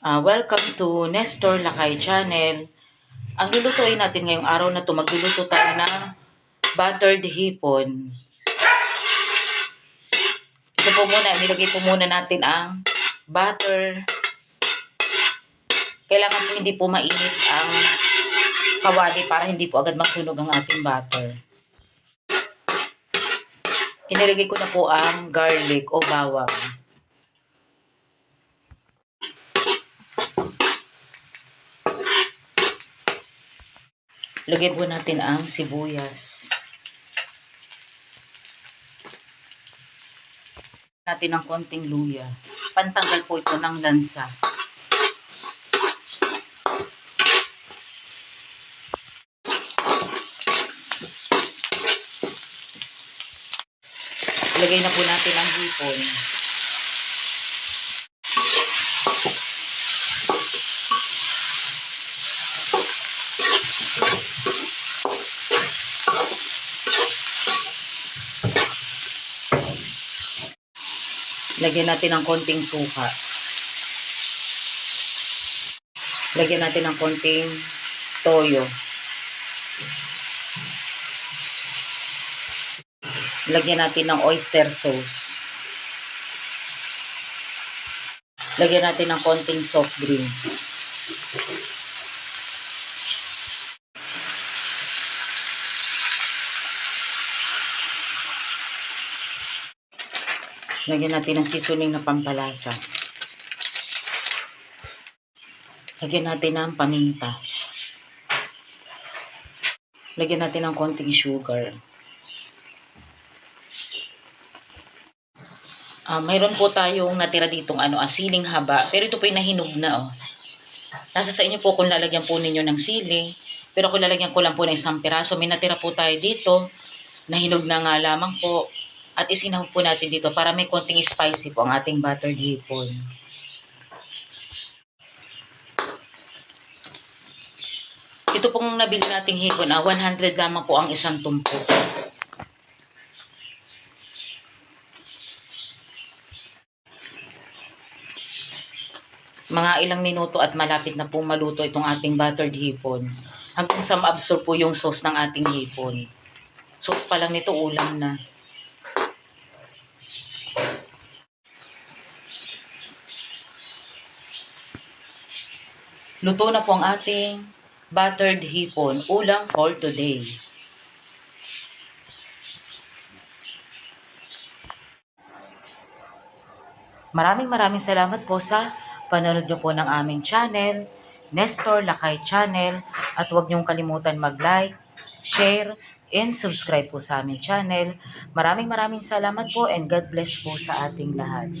Welcome to Nestor Lakay Channel. Ang lulutuin natin ngayong araw na to, magluluto tayo ng buttered hipon. Ito po muna, nilagay po muna natin ang butter. Kailangan po hindi po mainit ang kawali para hindi po agad masunog ang ating butter. Inilagay ko na po ang garlic o bawang. Lagyan po natin ang sibuyas. Natin ng konting luya. Pantanggal po ito ng lansa. Lagay na po natin ang hipon. Lagyan natin ng konting suka. Lagyan natin ng konting toyo. Lagyan natin ng oyster sauce. Lagyan natin ng konting soft drinks. Lagyan natin ng seasoning na pampalasa. Lagyan natin ng paminta. Lagyan natin ng konting sugar. Mayroon po tayong natira ditong siling haba. Pero ito po yung nahinog na. Nasa sa inyo po kung lalagyan po ninyo ng sili. Pero kung lalagyan ko lang po ng isang piraso. May natira po tayo dito. Nahinog na nga lamang po. At isinahog po natin dito para may konting spicy po ang ating buttered hipon. Ito pong nabili nating hipon, 100 lamang po ang isang tumpok. Mga ilang minuto at malapit na pong maluto itong ating buttered hipon. Hanggang sa ma-absorb po yung sauce ng ating hipon. Sauce pa lang nito, ulam na. Luto na po ang ating buttered hipon, ulam for today. Maraming salamat po sa panonood nyo po ng aming channel, Nestor Lakay Channel, at huwag nyong kalimutan mag-like, share, and subscribe po sa aming channel. Maraming salamat po and God bless po sa ating lahat.